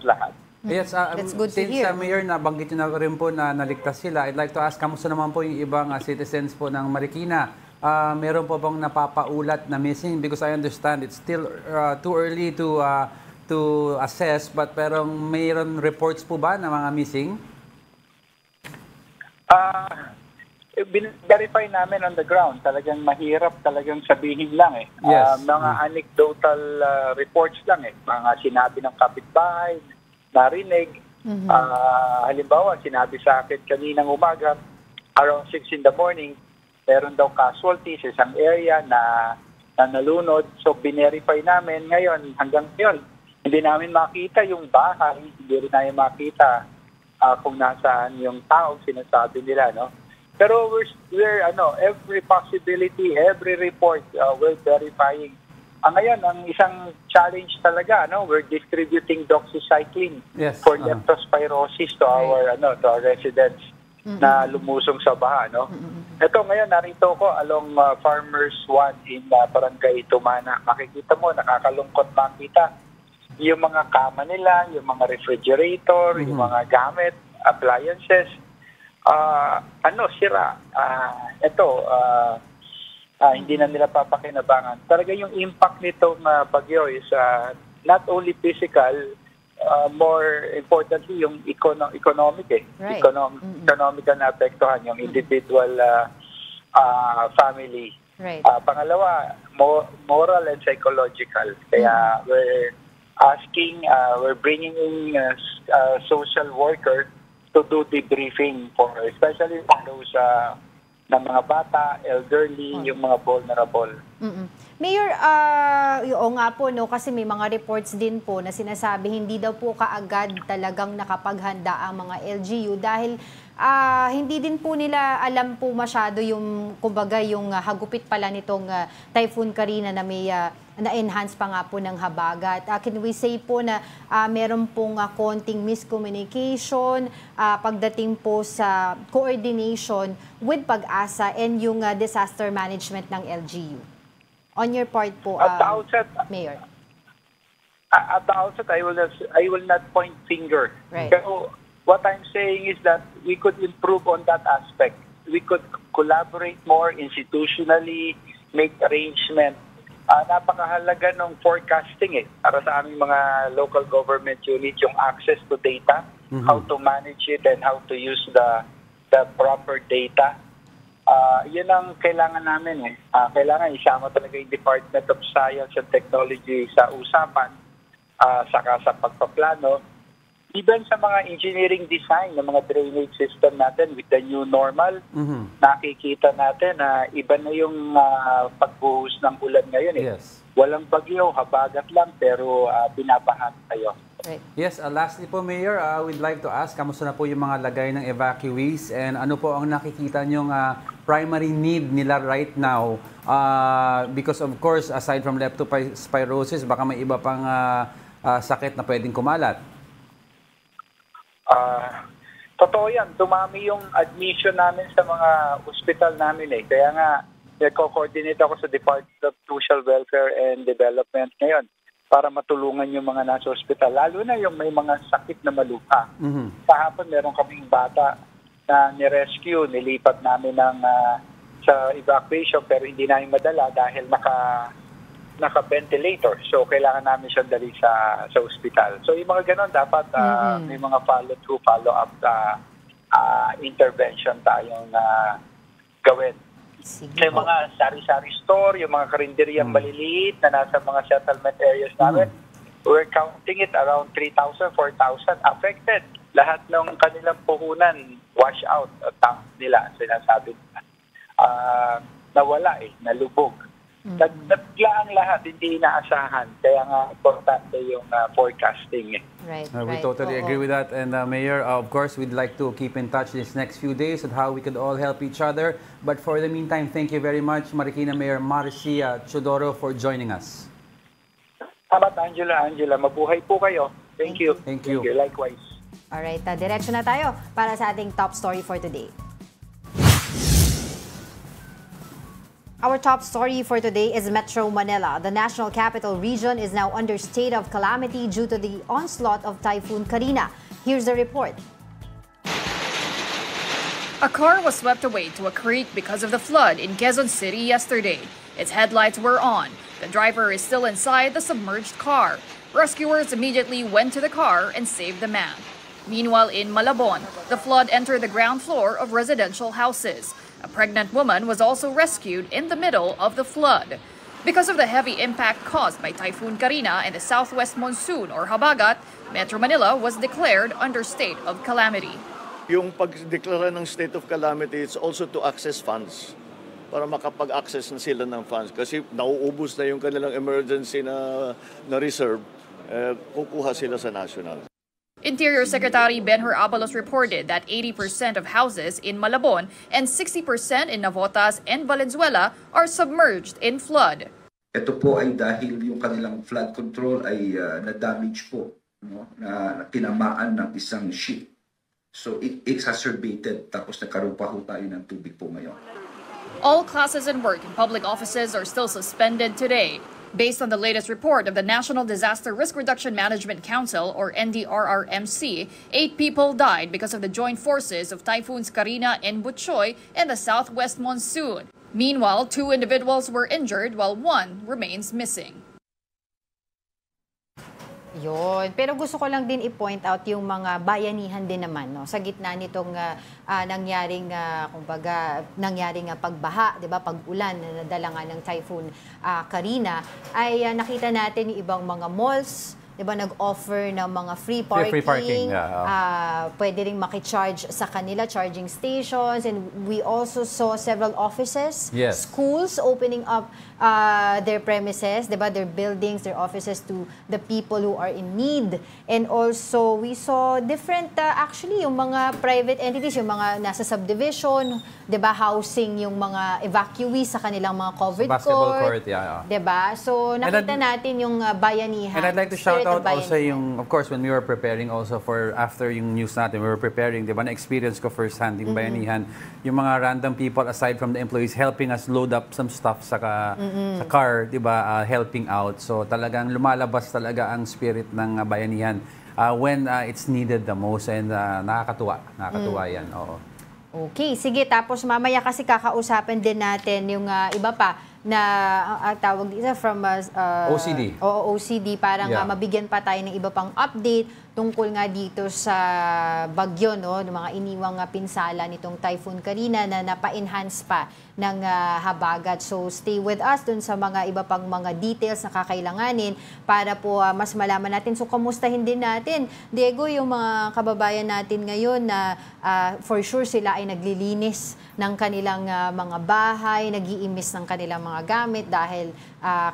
lahat. Yes, That's good to since hear. Mayor, nabanggit nyo na rin po na naligtas sila, I'd like to ask, kamusta naman po yung ibang citizens po ng Marikina? Meron po bang napapaulat na missing? Because I understand it's still too early to assess, but pero mayroon reports po ba na mga missing? Verify namin on the ground. Talagang mahirap talagang sabihin lang eh. Yes. Mga anecdotal reports lang eh. Mga sinabi ng kapitbahay, narinig. Halimbawa, sinabi sa akin kaninang umaga, around 6 in the morning, meron daw casualties sa isang area na nalunod. So, binerify namin ngayon, hanggang ngayon, hindi namin makita yung bahay, hindi rin namin makita kung nasaan yung tao, sinasabi nila, no? Pero we're every possibility, every report, we're verifying. Ngayon, ang isang challenge talaga, we're distributing doxycycline for leptospirosis to our residents na lumusong sa baha, no? Ito ngayon, narito ko along Farmers 1 in Barangay Tumana. Makikita mo, nakakalungkot makita yung mga kama nila, yung mga refrigerator, yung mga gamit, appliances, sira. Hindi na nila papakinabangan. Talaga yung impact nitong bagyo is not only physical, more importantly, yung economic eh. Right. Economical na apektuhan yung individual family. Right. Pangalawa, moral and psychological. Kaya we're bringing in a social worker to do debriefing for especially those ng mga bata, elderly, yung mga vulnerable. Mayor, oo nga po, no, kasi may mga reports din po na sinasabi hindi daw po kaagad talagang nakapaghanda ang mga LGU dahil hindi din po nila alam po masyado yung, kumbaga, yung hagupit pala nitong Typhoon Karina na may na-enhance pa nga po ng habagat. Can we say po na meron pong konting miscommunication pagdating po sa coordination with Pag-asa and yung disaster management ng LGU? On your part po, at the outset, Mayor. At the outset, I will not point finger. Right. So, what I'm saying is that we could improve on that aspect. We could collaborate more institutionally, make arrangement. Napakahalaga ng forecasting para sa aming mga local government units, yung access to data, how to manage it and how to use the proper data. Yun ang kailangan namin kailangan isama talaga yung Department of Science and Technology sa usapan, saka sa pagpaplano. Even sa mga engineering design ng mga drainage system natin with the new normal, nakikita natin na iba na yung pagbuhos ng ulan ngayon. Yes. Walang bagyo, habagat lang, pero binabahan tayo. Right. Yes, lastly po, Mayor, we'd like to ask, kamusta na po yung mga lagay ng evacuees and ano po ang nakikita nyong primary need nila right now? Because of course, aside from leptospirosis, baka may iba pang sakit na pwedeng kumalat. Totoo yan. Dumami yung admission namin sa mga hospital namin Kaya nga, nagko-coordinate ako sa Department of Social Welfare and Development ngayon para matulungan yung mga nasa hospital. Lalo na yung may mga sakit na maluha. Kahapon meron kaming bata na ni-rescue, nilipat namin sa evacuation pero hindi namin madala dahil naka-ventilator. So, kailangan namin siya dali sa ospital. So, yung mga ganon, dapat may mga follow-through, follow-up intervention tayong gawin. Sa mga sari-sari store, yung mga karinderyang maliliit na nasa mga settlement areas namin, we're counting it around 3,000, 4,000 affected. Lahat ng kanilang puhunan, wash out, tank nila, sinasabi nila. Nawala nalubog. Nagla ang lahat, hindi inaasahan. Kaya nga, importante yung forecasting. Right, We totally agree with that. And Mayor, of course, we'd like to keep in touch these next few days on how we could all help each other. But for the meantime, thank you very much, Marikina Mayor Marcia Chodoro, for joining us. Salamat, Angela. Mabuhay po kayo. Thank you. Thank you. Likewise. Alright, diretso na tayo para sa ating top story for today. Our top story for today is Metro Manila. The National Capital Region is now under state of calamity due to the onslaught of Typhoon Karina. Here's the report. A car was swept away to a creek because of the flood in Quezon City yesterday. Its headlights were on. The driver is still inside the submerged car. Rescuers immediately went to the car and saved the man. Meanwhile, in Malabon, the flood entered the ground floor of residential houses. A pregnant woman was also rescued in the middle of the flood. Because of the heavy impact caused by Typhoon Karina and the southwest monsoon or Habagat, Metro Manila was declared under state of calamity. Yung pagdeklara ng state of calamity, it's also to access funds para makapag-access na sila ng funds kasi nauubos na yung kanilang emergency na reserve, kukuha sila sa national. Interior Secretary Benhur Abalos reported that 80% of houses in Malabon and 60% in Navotas and Valenzuela are submerged in flood. Ito po ay dahil yung kanilang flood control ay na-damage po, na tinamaan ng isang ship. So it exacerbated, tapos nagkaroon pa ho tayo ng tubig po ngayon. All classes and work in public offices are still suspended today. Based on the latest report of the National Disaster Risk Reduction Management Council, or NDRRMC, 8 people died because of the joint forces of Typhoons Karina and Butchoy and the southwest monsoon. Meanwhile, 2 individuals were injured while 1 remains missing. Yun. Pero gusto ko lang din i-point out yung mga bayanihan din naman, no? Sa gitna nitong nangyaring pagbaha, 'di ba? Pag-ulan na nadala nga ng Typhoon Karina, ay nakita natin yung ibang mga malls, 'di ba, nag-offer ng mga free parking. Free parking. Yeah. Pwede ring maki-charge sa kanila, charging stations, and we also saw several offices, schools opening up their premises, 'di ba, their buildings, their offices to the people who are in need. And also we saw different actually yung mga private entities, yung mga nasa subdivision, 'di ba, housing yung mga evacuees sa kanilang mga covered basketball court, 'di ba? So nakita natin yung bayanihan. And I'd like to shout out also yung, of course, when we were preparing also for after yung news natin, we were preparing, 'di ba, na-experience ko first-hand yung bayanihan, yung mga random people aside from the employees helping us load up some stuff sa car, 'di ba, helping out. So talagang lumalabas talaga ang spirit ng bayanihan when it's needed the most, and nakakatuwa yan. Oo. Okay, sige, tapos mamaya kasi kakausapin din natin yung iba pa na tawag dito from OCD. OCD para nga mabigyan pa tayo ng iba pang update tungkol nga dito sa bagyo, no, ng mga iniwang pinsala nitong Typhoon Karina na napa-enhance pa ng habagat. So stay with us dun sa mga iba pang mga details na kakailanganin para po mas malaman natin. So kamustahin din natin, Diego, yung mga kababayan natin ngayon na for sure sila ay naglilinis ng kanilang mga bahay, nag-iimis ng kanilang mga gamit dahil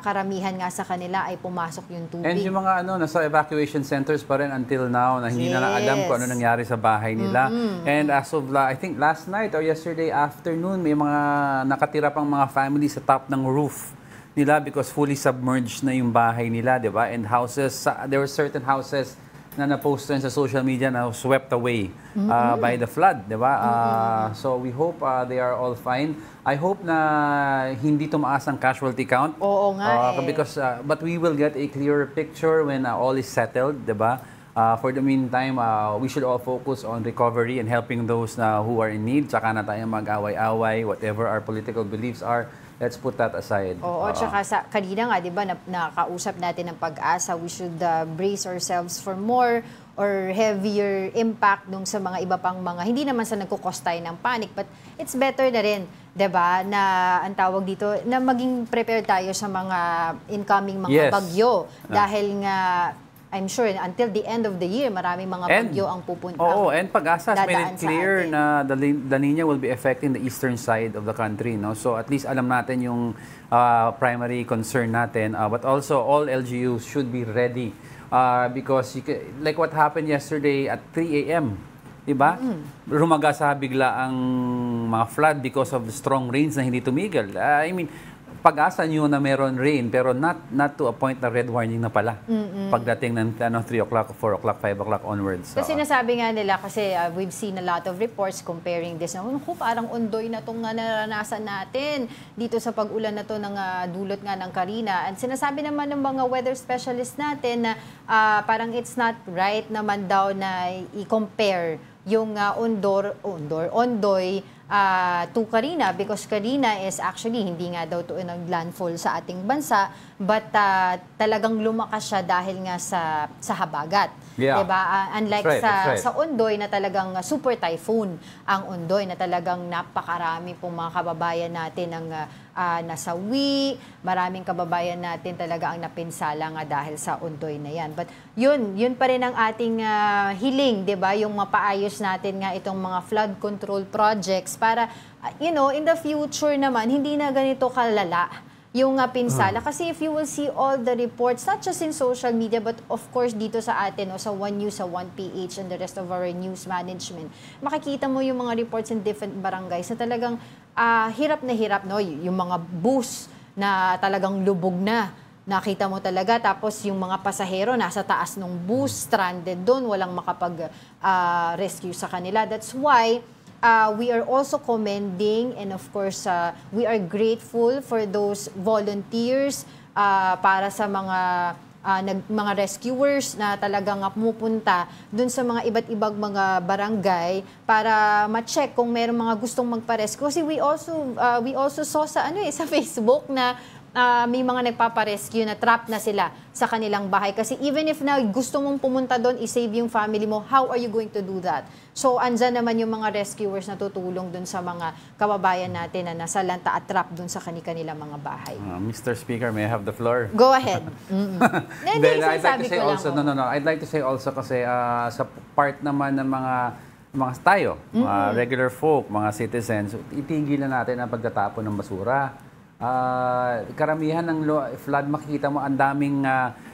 karamihan nga sa kanila ay pumasok yung tubig. And yung mga nasa evacuation centers pa rin until now na hindi na alam kung ano nangyari sa bahay nila. And as of I think last night or yesterday afternoon, may mga nakatira pang mga family sa top ng roof nila because fully submerged na yung bahay nila, 'di ba? And houses, there were certain houses na na-post sa social media na swept away by the flood, 'di ba? So we hope they are all fine. I hope na hindi tumaas ang casualty count. Oo nga because but we will get a clearer picture when all is settled, 'di ba? For the meantime, we should all focus on recovery and helping those who are in need. Tsaka na tayo mag-away-away, whatever our political beliefs are. let's put that aside. Oo, tsaka kanina nga, di ba, nakausap natin ng Pag-asa, we should brace ourselves for more or heavier impact nung sa mga iba pang mga, hindi naman sa nagkukos tayo ng panic, but it's better na rin, di ba, na ang tawag dito, na maging prepared tayo sa mga incoming mga bagyo. Dahil nga, I'm sure until the end of the year, maraming mga bagyo ang pupunta. Oo, and Pag-asa has made it clear na the La Nina will be affecting the eastern side of the country. No? So at least alam natin yung primary concern natin. But also, all LGUs should be ready. Because like what happened yesterday at 3 a.m., diba? Rumagasa bigla ang mga flood because of the strong rains na hindi tumigil. I mean, Pag-asa nyo na meron rain, pero not to a point na red warning na pala. Pagdating ng 3 o'clock, 4 o'clock, 5 o'clock onwards. Kasi sinasabi nga nila, kasi we've seen a lot of reports comparing this. Parang undoy na itong naranasan natin dito sa pag-ulan na to ng dulot nga ng Karina. And sinasabi naman ng mga weather specialist natin na parang it's not right naman daw na i-compare yung ondoy to Karina, because Karina is actually hindi nga daw to nag-landfall sa ating bansa, but talagang lumakas siya dahil nga sa habagat. Yeah. Diba? Unlike sa Ondoy na talagang super typhoon ang Ondoy, na talagang napakarami pong mga kababayan natin ang nasawi, maraming kababayan natin talaga ang napinsala nga dahil sa Ondoy na yan. But yun pa rin ang ating hiling, diba? Yung mapaayos natin nga itong mga flood control projects para, in the future naman, hindi na ganito kalala yung pinsala. Kasi if you will see all the reports, not just in social media, but of course dito sa atin, sa One News, sa 1PH, and the rest of our news management, makikita mo yung mga reports in different barangays na talagang hirap na hirap, yung mga bus na talagang lubog na. Nakita mo talaga. Tapos yung mga pasahero nasa taas ng bus, stranded doon, walang makapag-rescue sa kanila. That's why we are also commending, and of course, we are grateful for those volunteers para sa mga rescuers na talagang pumupunta dun sa mga iba't ibang mga barangay para ma-check kung mayroong mga gustong magpa-rescue. Kasi we also saw sa Facebook na may mga nagpapa-rescue na trap na sila sa kanilang bahay. Kasi even if na gusto mong pumunta doon, i-save yung family mo, how are you going to do that? So, andyan naman yung mga rescuers na tutulong doon sa mga kababayan natin na nasa lanta at trap doon sa kanilang mga bahay. Mr. Speaker, may I have the floor? Go ahead. I'd like to say also, I'd like to say also kasi sa part naman ng mga tayo, regular folk, mga citizens, itigil na natin ang pagtatapon ng basura. Karamihan ng flood, makikita mo ang daming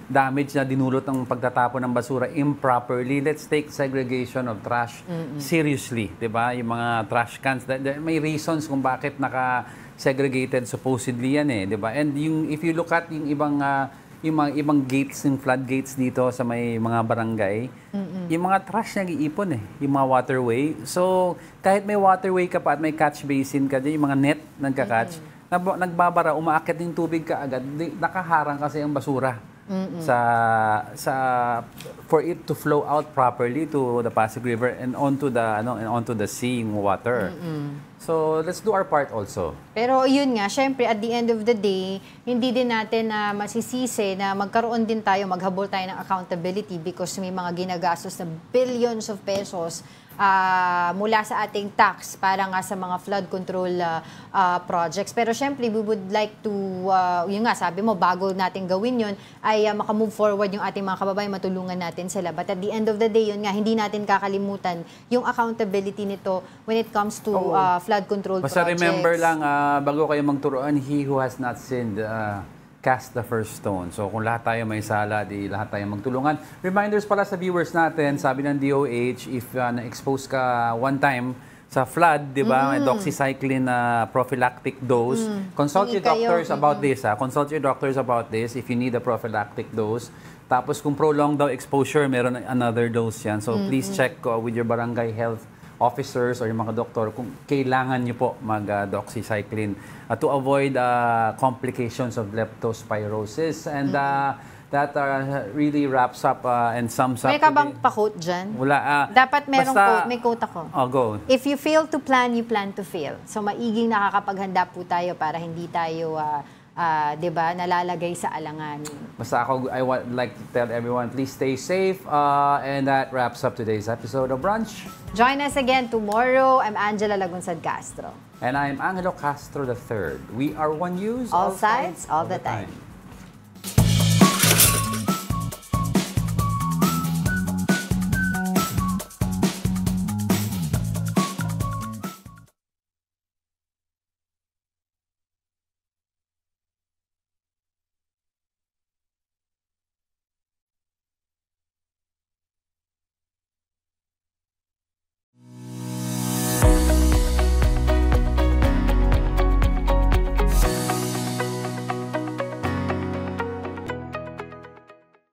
damage na dinulot ng pagtatapon ng basura improperly. Let's take segregation of trash seriously, 'di ba? Yung mga trash cans, may reasons kung bakit naka-segregated supposedly yan 'di ba? And if you look at yung ibang gates, yung flood gates dito sa may mga barangay, yung mga trash nag-iipon yung mga waterway. So, kahit may waterway ka pa at may catch basin ka dyan, yung mga net nagka-catch, nagbabara, umaakit yung tubig ka agad, nakaharang kasi ang basura for it to flow out properly to the Pasig River and onto the sea water. So let's do our part also. Pero yun nga, syempre at the end of the day, hindi din natin masisisi na magkaroon din tayo, maghabol tayo ng accountability because may mga ginagastos na billions of pesos mula sa ating tax para nga sa mga flood control projects. Pero syempre, we would like to, yun nga, sabi mo, bago natin gawin yun, ay makamove forward yung ating mga kababayan, matulungan natin sila. But at the end of the day, yun nga, hindi natin kakalimutan yung accountability nito when it comes to flood control projects. Basta remember lang, bago kayo magturuan, he who has not sinned, cast the first stone. So kung lahat tayo may sala, di lahat tayo magtulungan. Reminders pala sa viewers natin, sabi ng DOH, if na-expose ka one time sa flood, di ba, may doxycycline prophylactic dose. Consult your doctors about this. Consult your doctors about this if you need a prophylactic dose. Tapos kung prolonged daw exposure, meron another dose yan. So please check with your barangay health officers or yung mga doktor kung kailangan nyo po mag-doxycycline to avoid complications of leptospirosis. And that really wraps up and sums up. May ka bang pa-quote dyan? Wala. Dapat merong basta, quote. May quote ako. Oh, go. If you fail to plan, you plan to fail. So maiging nakakapaghanda po tayo para hindi tayo, diba, nalalagay sa alanganin. Basta ako, I would like to tell everyone, please stay safe. And that wraps up today's episode of Brunch. Join us again tomorrow. I'm Angela Lagunsad Castro. And I'm Angelo Castro III. We are One News. All sides, all the time.